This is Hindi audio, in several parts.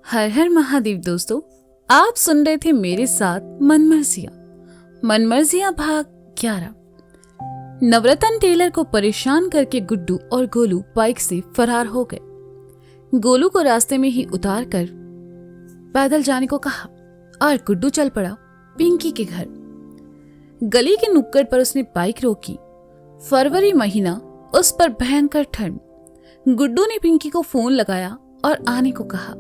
हर हर महादेव दोस्तों, आप सुन रहे थे मेरे साथ मनमर्जियां भाग 11। नवरत्न टेलर को परेशान करके गुड्डू और गोलू बाइक से फरार हो गए। गोलू को रास्ते में ही उतार कर पैदल जाने को कहा और गुड्डू चल पड़ा पिंकी के घर। गली के नुक्कड़ पर उसने बाइक रोकी। फरवरी महीना, उस पर भयंकर ठंड। गुड्डू ने पिंकी को फोन लगाया और आने को कहा।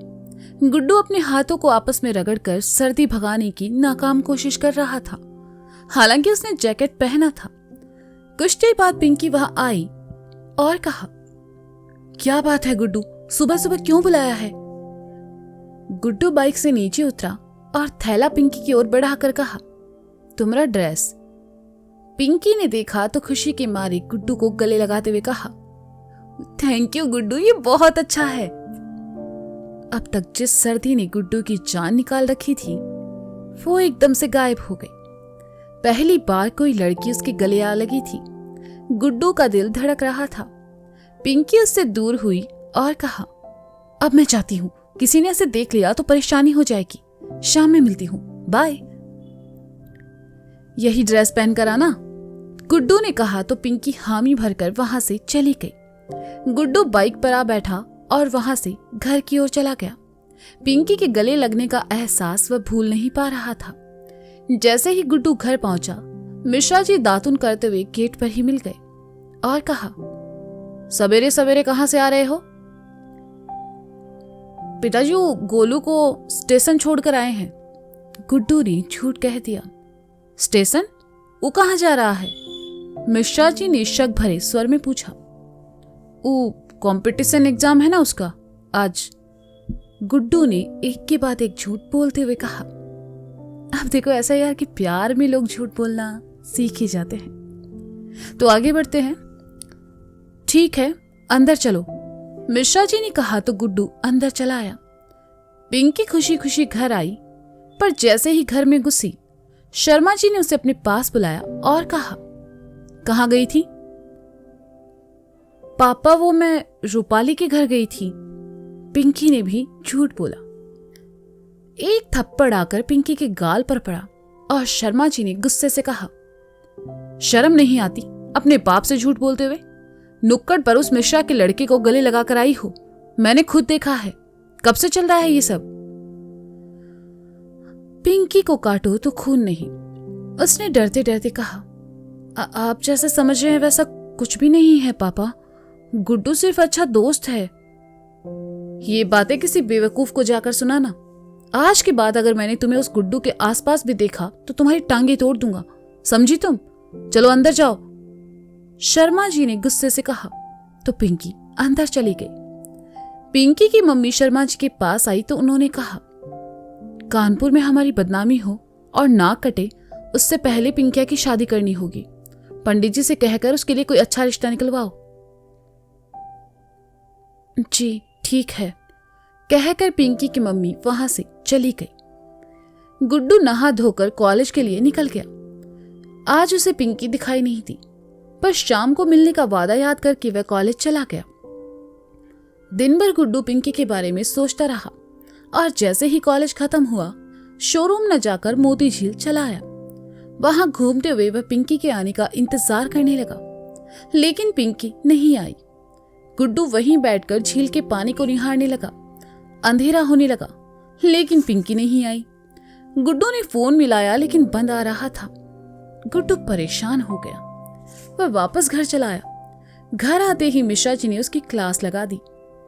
गुड्डू अपने हाथों को आपस में रगड़कर सर्दी भगाने की नाकाम कोशिश कर रहा था। हालांकि उसने जैकेट पहना था। कुछ देर बाद पिंकी वहां आई और कहा, क्या बात है गुड्डू, सुबह सुबह क्यों बुलाया है? गुड्डू बाइक से नीचे उतरा और थैला पिंकी की ओर बढ़ाकर कहा, तुम्हारा ड्रेस। पिंकी ने देखा तो खुशी के मारे गुड्डू को गले लगाते हुए कहा, थैंक यू गुड्डू, ये बहुत अच्छा है। अब तक जिस सर्दी ने गुड्डू की जान निकाल रखी थी वो एकदम से गायब हो गई। पहली बार कोई लड़की उसके गले आ लगी थी। गुड्डू का दिल धड़क रहा था। पिंकी उससे दूर हुई और कहा, अब मैं जाती हूँ, किसी ने ऐसे देख लिया तो परेशानी हो जाएगी। शाम में मिलती हूँ, बाय। यही ड्रेस पहन कर आना, गुड्डू ने कहा तो पिंकी हामी भरकर वहां से चली गई। गुड्डू बाइक पर आ बैठा और वहां से घर की ओर चला गया। पिंकी के गले लगने का एहसास वह भूल नहीं पा रहा था। जैसे ही गुड्डू घर पहुंचा, मिश्रा जी दातुन करते हुए गेट पर ही मिल गए और कहा, सवेरे सवेरे कहां से आ रहे हो? पिताजी वो गोलू को स्टेशन छोड़कर आए हैं। गुड्डू ने झूठ कह दिया। स्टेशन? वो कहां जा रहा है? मिश्रा जी ने शक भरे स्वर में पूछा। वो कंपटीशन एग्जाम है ना उसका, आज। गुड्डू ने एक के बाद एक झूठ बोलते हुए कहा। अब देखो, ऐसा यार कि प्यार में लोग झूठ बोलना सीख ही जाते हैं। तो आगे बढ़ते हैं। ठीक है, अंदर चलो, मिश्रा जी ने कहा तो गुड्डू अंदर चला आया। पिंकी खुशी खुशी घर आई, पर जैसे ही घर में घुसी, शर्मा जी ने उसे अपने पास बुलाया और कहा, कहाँ गई थी? पापा, वो मैं रूपाली के घर गई थी। पिंकी ने भी झूठ बोला। एक थप्पड़ आकर पिंकी के गाल पर पड़ा और शर्मा जी ने गुस्से से कहा, शर्म नहीं आती अपने बाप से झूठ बोलते हुए? नुक्कड़ पर उस मिश्रा के लड़के को गले लगाकर आई हो, मैंने खुद देखा है। कब से चल रहा है ये सब? पिंकी को काटो तो खून नहीं, उसने डरते डरते कहा। आप जैसे समझ रहे हैं वैसा कुछ भी नहीं है पापा, गुड्डू सिर्फ अच्छा दोस्त है। ये बातें किसी बेवकूफ को जाकर सुनाना। आज के बाद अगर मैंने तुम्हें उस गुड्डू के आसपास भी देखा तो तुम्हारी टांगे तोड़ दूंगा, समझी तुम? चलो अंदर जाओ, शर्मा जी ने गुस्से से कहा तो पिंकी अंदर चली गई। पिंकी की मम्मी शर्मा जी के पास आई तो उन्होंने कहा, कानपुर में हमारी बदनामी हो और नाक कटे उससे पहले पिंकिया की शादी करनी होगी। पंडित जी से कहकर उसके लिए कोई अच्छा रिश्ता निकलवाओ। जी ठीक है, कहकर पिंकी की मम्मी वहां से चली गई। गुड्डू नहा धोकर कॉलेज के लिए निकल गया। आज उसे पिंकी दिखाई नहीं दी, पर शाम को मिलने का वादा याद करके वह कॉलेज चला गया। दिन भर गुड्डू पिंकी के बारे में सोचता रहा और जैसे ही कॉलेज खत्म हुआ, शोरूम न जाकर मोती झील चला आया। वहां घूमते हुए वह पिंकी के आने का इंतजार करने लगा, लेकिन पिंकी नहीं आई। गुड्डू वहीं बैठकर झील के पानी को निहारने लगा। अंधेरा होने लगा, लेकिन पिंकी नहीं आई। गुड्डू ने फोन मिलाया लेकिन बंद आ रहा था। गुड्डू परेशान हो गया। वह वापस घर चला आया। घर आते ही मिश्रा जी ने उसकी क्लास लगा दी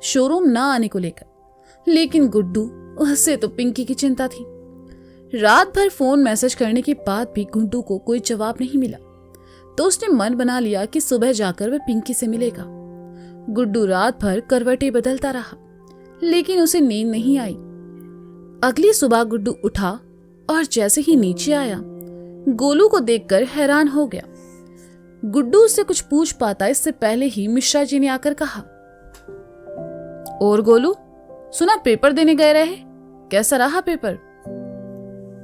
शोरूम ना आने को लेकर, लेकिन गुड्डू, उससे तो पिंकी की चिंता थी। रात भर फोन मैसेज करने के बाद भी गुड्डू को कोई जवाब नहीं मिला, तो उसने मन बना लिया कि सुबह जाकर वह पिंकी से मिलेगा। गुड्डू रात भर करवटें बदलता रहा, लेकिन उसे नींद नहीं आई। अगली सुबह गुड्डू उठा और जैसे ही नीचे आया, गोलू को देखकर हैरान हो गया। गुड्डू उससे कुछ पूछ पाता इससे पहले ही मिश्रा जी ने आकर कहा, और गोलू, सुना पेपर देने गए रहे, कैसा रहा पेपर?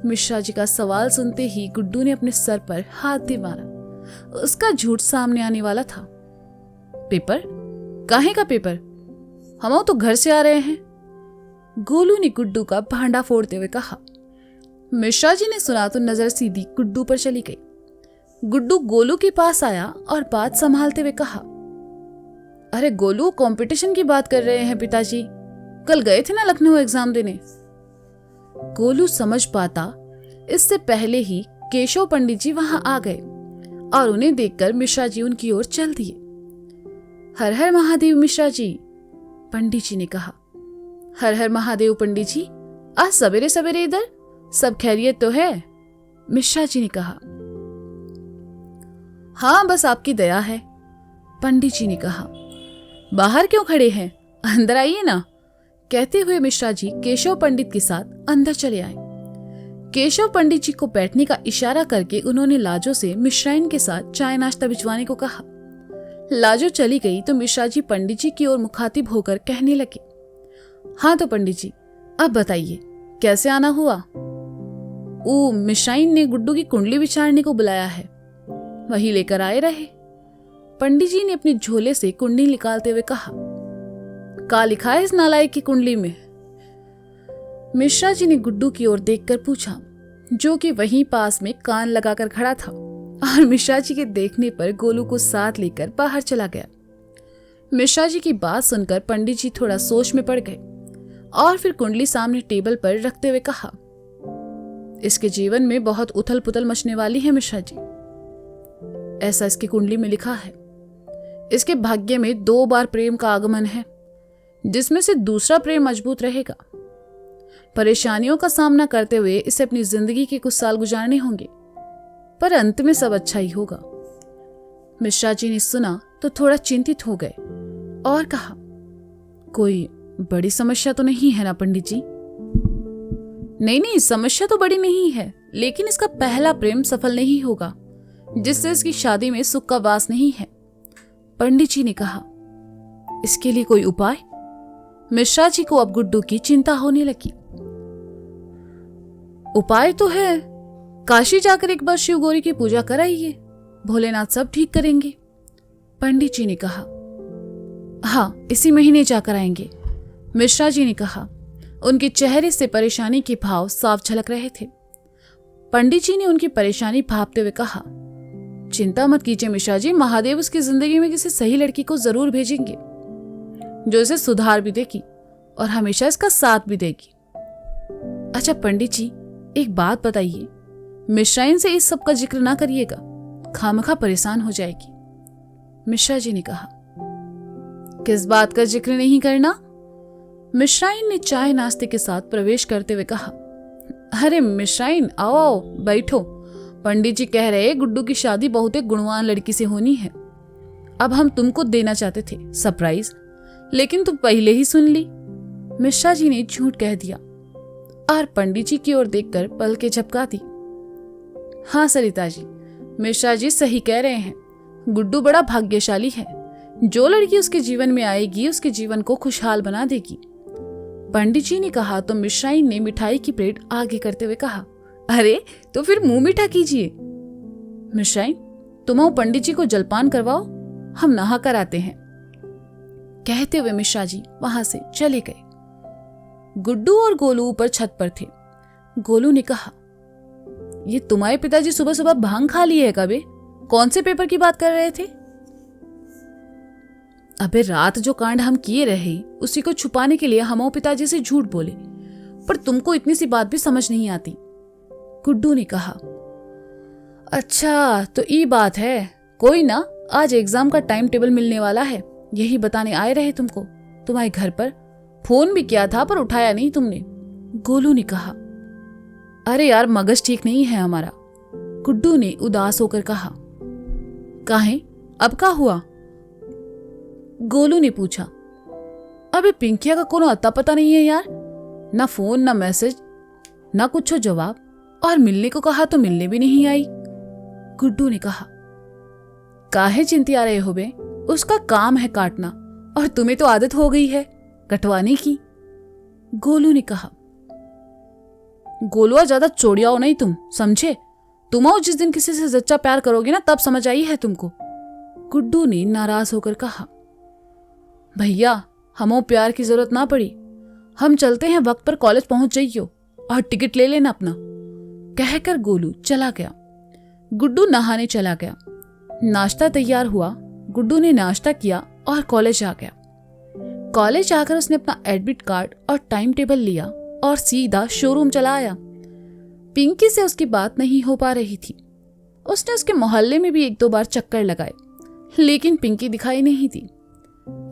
मिश्रा जी का सवाल सुनते ही गुड्डू ने अपने सर पर हाथ दे मारा। उसका झूठ सामने आने वाला था। पेपर? काहे का पेपर? हम तो घर से आ रहे हैं। गोलू ने गुड्डू का भांडा फोड़ते हुए कहा। मिश्रा जी ने सुना तो नजर सीधी गुड्डू पर चली गई। गुड्डू गोलू के पास आया और बात संभालते हुए कहा, अरे गोलू, कंपटीशन की बात कर रहे हैं पिताजी, कल गए थे ना लखनऊ एग्जाम देने। गोलू समझ पाता इससे पहले ही केशव पंडित जी वहां आ गए और उन्हें देखकर मिश्रा जी उनकी ओर चल दिए। हर हर महादेव मिश्रा जी, पंडित जी ने कहा। हर हर महादेव पंडित जी, आज सवेरे सवेरे इधर, सब खैरियत तो है? मिश्रा जी ने कहा। हाँ, बस आपकी दया है, पंडित जी ने कहा। बाहर क्यों खड़े हैं, अंदर आइए ना, कहते हुए मिश्रा जी केशव पंडित के साथ अंदर चले आए। केशव पंडित जी को बैठने का इशारा करके उन्होंने लाजो से मिश्राइन के साथ चाय नाश्ता भिजवाने को कहा। लाजो चली गई तो मिश्रा जी पंडित जी की ओर मुखातिब होकर कहने लगे, हाँ तो पंडित जी, अब बताइए कैसे आना हुआ? मिश्राइन ने गुड्डू की कुंडली विचारने को बुलाया है, वही लेकर आए रहे। पंडित जी ने अपने झोले से कुंडली निकालते हुए कहा। का लिखा है इस नालायक की कुंडली में? मिश्रा जी ने गुड्डू की ओर देखकर पूछा, जो कि वहीं पास में कान लगाकर खड़ा था, और मिश्रा जी के देखने पर गोलू को साथ लेकर बाहर चला गया। मिश्रा जी की बात सुनकर पंडित जी थोड़ा सोच में पड़ गए और फिर कुंडली सामने टेबल पर रखते हुए कहा, इसके जीवन में बहुत उथल पुथल मचने वाली है मिश्रा जी, ऐसा इसकी कुंडली में लिखा है। इसके भाग्य में 2 बार प्रेम का आगमन है, जिसमें से दूसरा प्रेम मजबूत रहेगा। परेशानियों का सामना करते हुए इसे अपनी जिंदगी के कुछ साल गुजारने होंगे, पर अंत में सब अच्छा ही होगा। मिश्रा जी ने सुना तो थोड़ा चिंतित हो गए और कहा, कोई बड़ी समस्या तो नहीं है ना पंडित जी? नहीं, समस्या तो बड़ी नहीं है, लेकिन इसका पहला प्रेम सफल नहीं होगा, जिससे इसकी शादी में सुख का वास नहीं है, पंडित जी ने कहा। इसके लिए कोई उपाय? मिश्रा जी को अब गुड्डू की चिंता होने लगी। उपाय तो है, काशी जाकर एक बार शिव गौरी की पूजा कराइए, भोलेनाथ सब ठीक करेंगे, पंडित जी ने कहा। हाँ, इसी महीने जाकर आएंगे, मिश्रा जी ने कहा। उनके चेहरे से परेशानी के भाव साफ झलक रहे थे। पंडित जी ने उनकी परेशानी भांपते हुए कहा, चिंता मत कीजिए मिश्रा जी, महादेव उसकी जिंदगी में किसी सही लड़की को जरूर भेजेंगे, जो इसे सुधार भी देगी और हमेशा इसका साथ भी देगी। अच्छा पंडित जी, एक बात बताइए, मिश्राइन से इस सब का जिक्र ना करिएगा, खामखा परेशान हो जाएगी, मिश्रा जी ने कहा। किस बात का जिक्र नहीं करना? मिश्राइन ने चाय नाश्ते के साथ प्रवेश करते हुए कहा। अरे मिश्राइन, आओ बैठो, पंडित जी कह रहे गुड्डू की शादी बहुत एक गुणवान लड़की से होनी है। अब हम तुमको देना चाहते थे सरप्राइज, लेकिन तुम पहले ही सुन ली, मिश्रा जी ने झूठ कह दिया और पंडित जी की ओर देखकर पलकें झपका दी। हाँ सरिता जी, मिश्रा जी सही कह रहे हैं, गुड्डू बड़ा भाग्यशाली है, जो लड़की उसके जीवन में आएगी उसके जीवन को खुशहाल बना देगी, पंडित जी ने कहा। तो मिश्राइन ने मिठाई की प्लेट आगे करते हुए कहा, अरे तो फिर मुंह मीठा कीजिए। मिश्राइन, तुम आओ पंडित जी को जलपान करवाओ, हम नहा कर आते हैं, कहते हुए मिश्रा जी वहां से चले गए। गुड्डू और गोलू ऊपर छत पर थे। गोलू ने कहा, ये तुम्हारे पिताजी सुबह सुबह भांग खा लिए है कबे? कौन से पेपर की बात कर रहे थे? अबे रात जो कांड हम किए रहे उसी को छुपाने के लिए हम पिताजी से झूठ बोले, पर तुमको इतनी सी बात भी समझ नहीं आती, गुड्डू ने कहा। अच्छा तो ये बात है, कोई ना, आज एग्जाम का टाइम टेबल मिलने वाला है, यही बताने आए रहे तुमको। तुम्हारे घर पर फोन भी किया था पर उठाया नहीं तुमने, गोलू ने कहा। अरे यार मगज ठीक नहीं है हमारा, गुड्डू ने उदास होकर कहा। काहे, अब क्या हुआ? गोलू ने पूछा। अबे पिंकिया का कोनो अता पता नहीं है यार, ना फोन ना मैसेज ना कुछ जवाब, और मिलने को कहा तो मिलने भी नहीं आई, गुड्डू ने कहा। काहे चिंतिया रहे हो बे, उसका काम है काटना, और तुम्हें तो आदत हो गई है कटवाने की, गोलू ने कहा। गोलुआ ज्यादा चोड़ियाओ नहीं तुम, समझे? तुम आओ जिस दिन किसी से सच्चा प्यार करोगे ना तब समझ आई है तुमको, गुड्डू ने नाराज होकर कहा। भैया हमो प्यार की जरूरत ना पड़ी, हम चलते हैं, वक्त पर कॉलेज पहुंच जाइयो और टिकट ले लेना अपना, कहकर गोलू चला गया। गुड्डू नहाने चला गया। नाश्ता तैयार हुआ। गुड्डू ने नाश्ता किया और कॉलेज आ गया। कॉलेज आकर उसने अपना एडमिट कार्ड और टाइम टेबल लिया और सीधा शोरूम चला आया। पिंकी से उसकी बात नहीं हो पा रही थी। उसने उसके मोहल्ले में भी 1-2 बार चक्कर लगाए, लेकिन पिंकी दिखाई नहीं थी।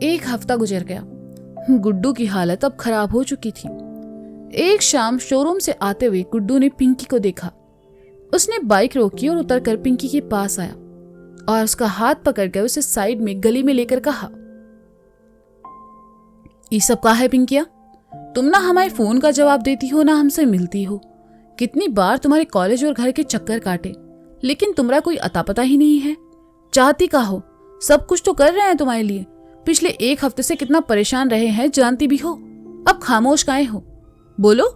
1 हफ्ता गुजर गया। गुड्डू की हालत अब खराब हो चुकी थी। एक शाम शोरूम से आते हुए गुड्डू ने पिंकी को देखा। उसने बाइक रोकी और उतरकर पिंकी के पास आया और उसका हाथ पकड़कर उसे साइड में गली में लेकर कहा, ये सब का है पिंकिया? तुम ना हमारे फोन का जवाब देती हो, ना हमसे मिलती हो। कितनी बार तुम्हारे कॉलेज और घर के चक्कर काटे, लेकिन तुम्हारा कोई अता पता ही नहीं है। चाहती का हो? सब कुछ तो कर रहे हैं तुम्हारे लिए। पिछले 1 हफ्ते से कितना परेशान रहे हैं, जानती भी हो। अब खामोश काहे हो? बोलो।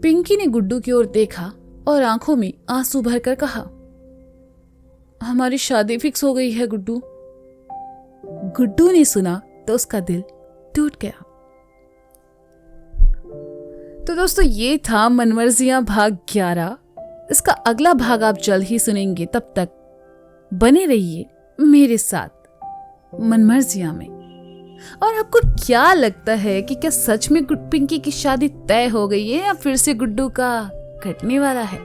पिंकी ने गुड्डू की ओर देखा और आंखों में आंसू भरकर कहा, हमारी शादी फिक्स हो गई है गुड्डू। गुड्डू ने सुना तो उसका दिल टूट गया। तो दोस्तों, ये था मनमर्जियां भाग 11। इसका अगला भाग आप जल्द ही सुनेंगे। तब तक बने रहिए मेरे साथ मनमर्जियां में। और आपको क्या लगता है कि क्या सच में पिंकी की शादी तय हो गई है या फिर से गुड्डू का घटने वाला है?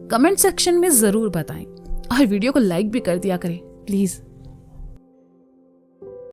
कमेंट सेक्शन में जरूर बताएं और वीडियो को लाइक भी कर दिया करें प्लीज।